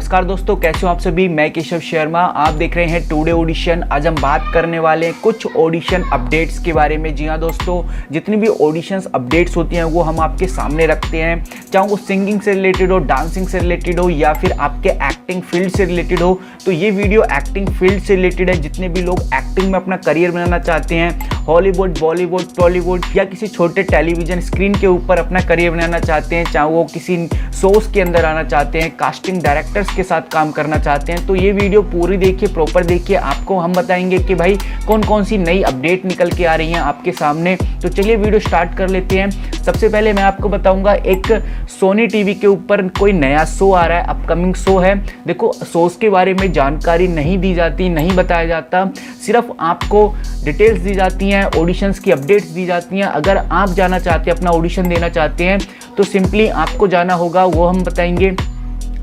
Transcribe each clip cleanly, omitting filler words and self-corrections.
नमस्कार दोस्तों, कैसे हो आप सभी। मैं केशव शर्मा, आप देख रहे हैं टुडे ऑडिशन। आज हम बात करने वाले हैं कुछ ऑडिशन अपडेट्स के बारे में। जी हाँ दोस्तों, जितनी भी ऑडिशंस अपडेट्स होती हैं वो हम आपके सामने रखते हैं, चाहे वो सिंगिंग से रिलेटेड हो, डांसिंग से रिलेटेड हो या फिर आपके एक्टिंग फील्ड से रिलेटेड हो। तो ये वीडियो एक्टिंग फील्ड से रिलेटेड है। जितने भी लोग एक्टिंग में अपना करियर बनाना चाहते हैं, हॉलीवुड, बॉलीवुड, टॉलीवुड या किसी छोटे टेलीविजन स्क्रीन के ऊपर अपना करियर बनाना चाहते हैं, चाहे वो किसी शोज के अंदर आना चाहते हैं, कास्टिंग डायरेक्टर्स के साथ काम करना चाहते हैं, तो ये वीडियो पूरी देखिए, प्रॉपर देखिए। आपको हम बताएंगे कि भाई कौन कौन सी नई अपडेट निकल के आ रही हैं आपके सामने। तो चलिए वीडियो स्टार्ट कर लेते हैं। सबसे पहले मैं आपको बताऊंगा, एक सोनी टीवी के ऊपर कोई नया शो आ रहा है, अपकमिंग शो है। देखो, शोज के बारे में जानकारी नहीं दी जाती, नहीं बताया जाता, सिर्फ आपको डिटेल्स दी जाती हैं, ऑडिशंस की अपडेट्स दी जाती हैं। अगर आप जाना चाहते हैं, अपना ऑडिशन देना चाहते हैं, तो सिंपली आपको जाना होगा, वो हम बताएंगे।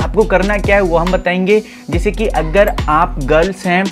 आपको करना क्या है वो हम बताएंगे। जैसे कि अगर आप गर्ल्स हैं,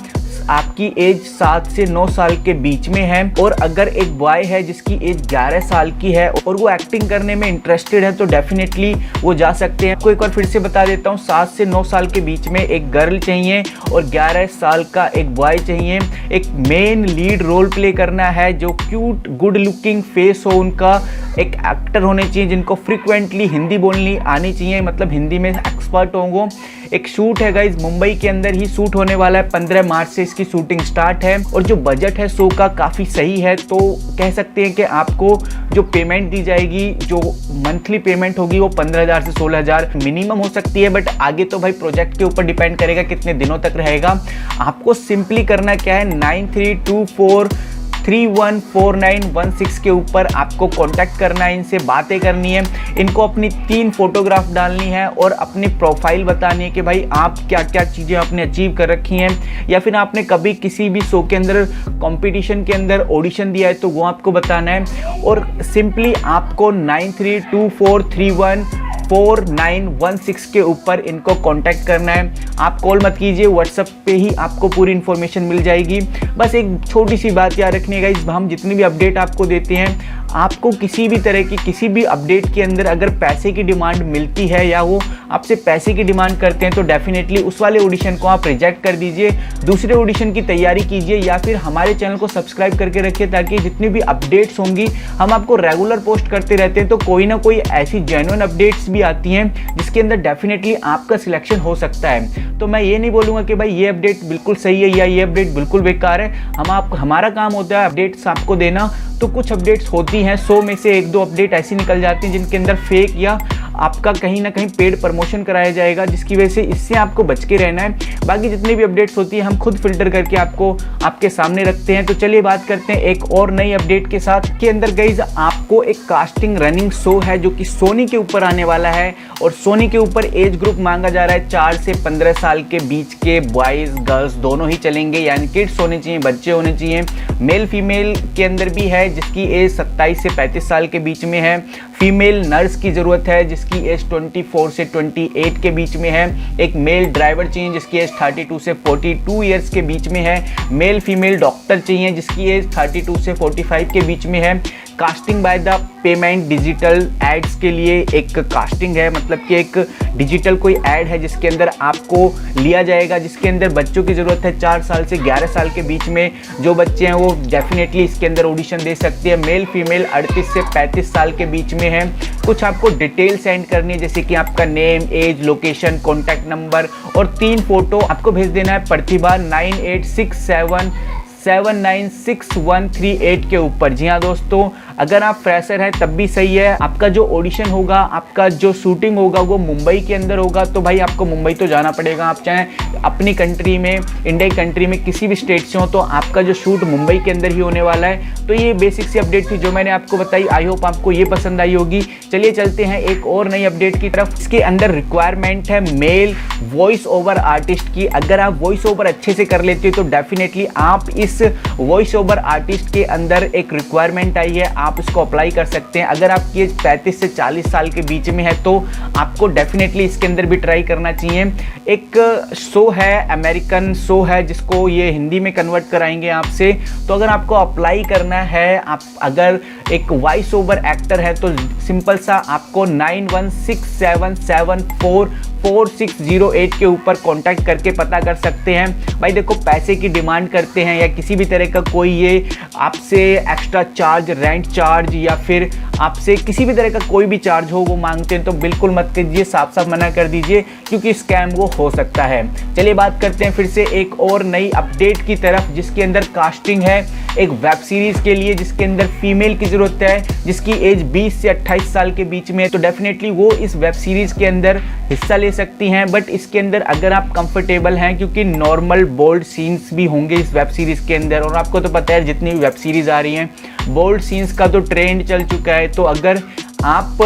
आपकी एज 7 से 9 साल के बीच में है, और अगर एक बॉय है जिसकी एज 11 साल की है और वो एक्टिंग करने में इंटरेस्टेड है, तो डेफिनेटली वो जा सकते हैं। आपको एक बार फिर से बता देता हूँ, 7 से 9 साल के बीच में एक गर्ल चाहिए और 11 साल का एक बॉय चाहिए। एक मेन लीड रोल प्ले करना है, जो क्यूट गुड लुकिंग फेस हो उनका। एक एक्टर होने चाहिए जिनको फ्रिक्वेंटली हिंदी बोलनी आनी चाहिए, मतलब हिंदी में एक्सपर्ट होंगे। एक शूट है गाइज, मुंबई के अंदर ही शूट होने वाला है। 15 मार्च से इसकी शूटिंग स्टार्ट है और जो बजट है शो का काफ़ी सही है। तो कह सकते हैं कि आपको जो पेमेंट दी जाएगी, जो मंथली पेमेंट होगी, वो 15,000 से 16,000 मिनिमम हो सकती है। बट आगे तो भाई प्रोजेक्ट के ऊपर डिपेंड करेगा कितने दिनों तक रहेगा। आपको सिंपली करना क्या है, 9324314916 के ऊपर आपको कांटेक्ट करना है, इनसे बातें करनी है, इनको अपनी 3 फोटोग्राफ डालनी है और अपनी प्रोफाइल बतानी है कि भाई आप क्या क्या चीज़ें आपने अचीव कर रखी हैं, या फिर आपने कभी किसी भी शो के अंदर, कंपटीशन के अंदर ऑडिशन दिया है तो वो आपको बताना है। और सिंपली आपको 9324314916 के ऊपर इनको कांटेक्ट करना है। आप कॉल मत कीजिए, व्हाट्सएप पे ही आपको पूरी इन्फॉर्मेशन मिल जाएगी। बस एक छोटी सी बात याद रखनी है, हम जितनी भी अपडेट आपको देते हैं, आपको किसी भी तरह की किसी भी अपडेट के अंदर अगर पैसे की डिमांड मिलती है या वो आपसे पैसे की डिमांड करते हैं, तो डेफिनेटली उस वाले ऑडिशन को आप रिजेक्ट कर दीजिए, दूसरे ऑडिशन की तैयारी कीजिए, या फिर हमारे चैनल को सब्सक्राइब करके रखिए, ताकि जितनी भी अपडेट्स होंगी हम आपको रेगुलर पोस्ट करते रहते हैं। तो कोई ना कोई ऐसी जेन्युइन अपडेट्स भी आती हैं जिसके अंदर डेफिनेटली आपका सिलेक्शन हो सकता है। तो मैं ये नहीं बोलूँगा कि भाई ये अपडेट बिल्कुल सही है या ये अपडेट बिल्कुल बेकार है। हमारा काम होता है अपडेट्स आपको देना। तो कुछ अपडेट्स होती हैं, 100 में से 1-2 अपडेट ऐसी निकल जाती हैं जिनके अंदर फेक या आपका कहीं ना कहीं पेड प्रमोशन कराया जाएगा, जिसकी वजह से इससे आपको बच के रहना है। बाकी जितनी भी अपडेट्स होती है हम खुद फिल्टर करके आपके सामने रखते हैं। तो चलिए बात करते हैं एक और नई अपडेट के साथ। के अंदर गाइज आपको एक कास्टिंग रनिंग शो है जो कि सोनी के ऊपर आने वाला है, और सोनी के ऊपर एज ग्रुप मांगा जा रहा है 4 से 15 साल के बीच के बॉयज़ गर्ल्स दोनों ही चलेंगे, यानी किड्स होने चाहिए, बच्चे होने चाहिए। मेल फीमेल के अंदर भी है जिसकी एज 27 से 35 साल के बीच में है। फीमेल नर्स की ज़रूरत है जिसकी एज 24 से 28 के बीच में है। एक मेल ड्राइवर चाहिए जिसकी एज 32 से 42 ईयर्स के बीच में है। मेल फीमेल डॉक्टर चाहिए जिसकी एज 32 से 45 के बीच में है। Casting by the payment digital ads के लिए एक कास्टिंग है, मतलब कि एक डिजिटल कोई ऐड है जिसके अंदर आपको लिया जाएगा, जिसके अंदर बच्चों की ज़रूरत है 4 साल से 11 साल के बीच में। जो बच्चे हैं वो डेफिनेटली इसके अंदर ऑडिशन दे सकते हैं। मेल फीमेल 38 से 35 साल के बीच में है। कुछ आपको डिटेल सेंड करनी है, जैसे कि आपका name, age, location, contact number, और 3 फोटो आपको भेज देना है प्रतिभा 9867796138 के ऊपर। जी हाँ दोस्तों, अगर आप फ्रेशर हैं तब भी सही है। आपका जो ऑडिशन होगा, आपका जो शूटिंग होगा वो मुंबई के अंदर होगा, तो भाई आपको मुंबई तो जाना पड़ेगा। आप चाहे अपनी कंट्री में, इंडिया की कंट्री में किसी भी स्टेट से हो, तो आपका जो शूट मुंबई के अंदर ही होने वाला है। तो ये बेसिक सी अपडेट थी जो मैंने आपको बताई। आई होप आपको ये पसंद आई होगी। चलिए चलते हैं एक और नई अपडेट की तरफ। इसके अंदर रिक्वायरमेंट है मेल वॉइस ओवर आर्टिस्ट की। अगर आप वॉइस ओवर अच्छे से कर लेते हो तो डेफिनेटली आप इस वॉइस ओवर आर्टिस्ट के अंदर एक रिक्वायरमेंट आई है, आप इसको अप्लाई कर सकते हैं। अगर आपकी एज 35 से 40 साल के बीच में है तो आपको डेफिनेटली इसके अंदर भी ट्राई करना चाहिए। एक शो है, अमेरिकन शो है, जिसको ये हिंदी में कन्वर्ट कराएंगे आपसे। तो अगर आपको अप्लाई करना है, आप अगर एक वॉइस ओवर एक्टर है तो सिंपल सा आपको 9167744608 के ऊपर कांटेक्ट करके पता कर सकते हैं। भाई देखो, पैसे की डिमांड करते हैं या किसी भी तरह का कोई ये आपसे एक्स्ट्रा चार्ज, रेंट चार्ज या फिर आपसे किसी भी तरह का कोई भी चार्ज हो वो मांगते हैं तो बिल्कुल मत कीजिए, साफ साफ मना कर दीजिए, क्योंकि स्कैम वो हो सकता है। चलिए बात करते हैं फिर से एक और नई अपडेट की तरफ, जिसके अंदर कास्टिंग है एक वेब सीरीज के लिए, जिसके अंदर फीमेल की जरूरत है, जिसकी एज 20 से 28 साल के बीच में है। तो डेफिनेटली वो इस वेब सीरीज के अंदर हिस्सा ले सकती हैं। बट इसके अंदर अगर आप कंफर्टेबल हैं, क्योंकि नॉर्मल बोल्ड सीन्स भी होंगे इस वेब सीरीज के अंदर, और आपको तो पता है जितनी भी वेब सीरीज आ रही हैं बोल्ड सीन्स का तो ट्रेंड चल चुका है। तो अगर आप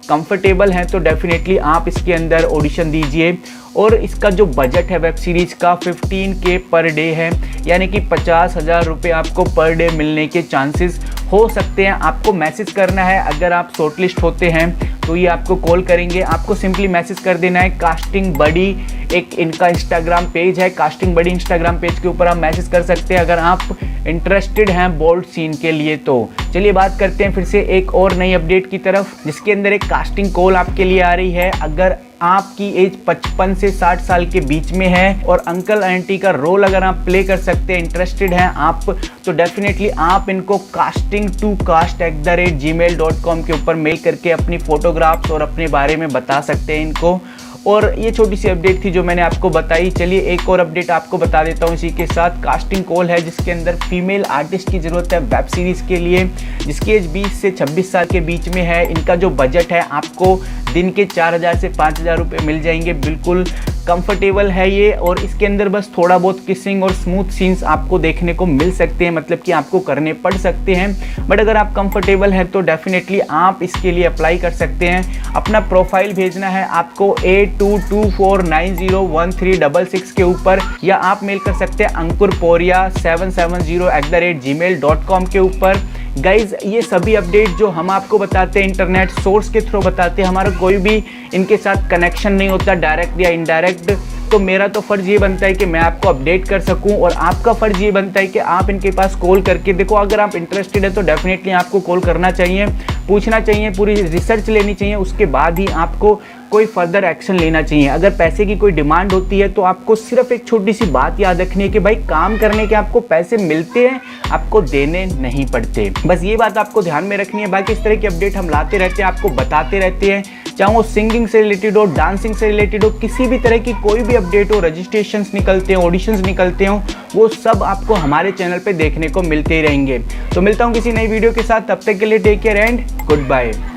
कंफर्टेबल हैं तो डेफिनेटली आप इसके अंदर ऑडिशन दीजिए। और इसका जो बजट है वेब सीरीज का 15K पर डे है, यानी कि 50,000 रुपये आपको पर डे मिलने के चांसेस हो सकते हैं। आपको मैसेज करना है, अगर आप शॉर्टलिस्ट होते हैं तो ये आपको कॉल करेंगे। आपको सिंपली मैसेज कर देना है कास्टिंग बडी, एक इनका इंस्टाग्राम पेज है, कास्टिंग बडी इंस्टाग्राम पेज के ऊपर आप मैसेज कर सकते हैं अगर आप इंटरेस्टेड हैं बोल्ड सीन के लिए। तो चलिए बात करते हैं फिर से एक और नई अपडेट की तरफ, जिसके अंदर एक कास्टिंग कॉल आपके लिए आ रही है। अगर आपकी एज 55 से 60 साल के बीच में है और अंकल आंटी का रोल अगर आप प्ले कर सकते हैं, इंटरेस्टेड हैं आप, तो डेफिनेटली आप इनको casting2cast@gmail.com के ऊपर मेल करके अपनी फोटोग्राफ्स और अपने बारे में बता सकते हैं इनको। और ये छोटी सी अपडेट थी जो मैंने आपको बताई। चलिए एक और अपडेट आपको बता देता हूँ इसी के साथ। कास्टिंग कॉल है जिसके अंदर फीमेल आर्टिस्ट की ज़रूरत है वेब सीरीज़ के लिए, जिसकी एज 20 से 26 साल के बीच में है। इनका जो बजट है आपको दिन के 4,000 से 5,000 रुपये मिल जाएंगे। बिल्कुल कंफर्टेबल है ये, और इसके अंदर बस थोड़ा बहुत किसिंग और स्मूथ सीन्स आपको देखने को मिल सकते हैं, मतलब कि आपको करने पड़ सकते हैं। बट अगर आप कंफर्टेबल हैं तो डेफिनेटली आप इसके लिए अप्लाई कर सकते हैं। अपना प्रोफाइल भेजना है आपको 8224901366 के ऊपर, या आप मेल कर सकते हैं ankurporia770@gmail.com के ऊपर। गाइज ये सभी अपडेट जो हम आपको बताते हैं इंटरनेट सोर्स के थ्रू बताते हैं, हमारा कोई भी इनके साथ कनेक्शन नहीं होता डायरेक्ट या इनडायरेक्ट। तो मेरा तो फ़र्ज़ ये बनता है कि मैं आपको अपडेट कर सकूं, और आपका फ़र्ज़ ये बनता है कि आप इनके पास कॉल करके देखो। अगर आप इंटरेस्टेड है तो डेफिनेटली आपको कॉल करना चाहिए, पूछना चाहिए, पूरी रिसर्च लेनी चाहिए, उसके बाद ही आपको कोई फर्दर एक्शन लेना चाहिए। अगर पैसे की कोई डिमांड होती है तो आपको सिर्फ एक छोटी सी बात याद रखनी है कि भाई काम करने के आपको पैसे मिलते हैं, आपको देने नहीं पड़ते। बस ये बात आपको ध्यान में रखनी है। बाकी इस तरह की अपडेट हम लाते रहते हैं, आपको बताते रहते हैं, चाहे वो सिंगिंग से रिलेटेड हो, डांसिंग से रिलेटेड हो, किसी भी तरह की कोई भी अपडेट हो, रजिस्ट्रेशंस निकलते हैं, ऑडिशंस निकलते हो, वो सब आपको हमारे चैनल पे देखने को मिलते ही रहेंगे। तो मिलता हूँ किसी नई वीडियो के साथ, तब तक के लिए take care and good bye.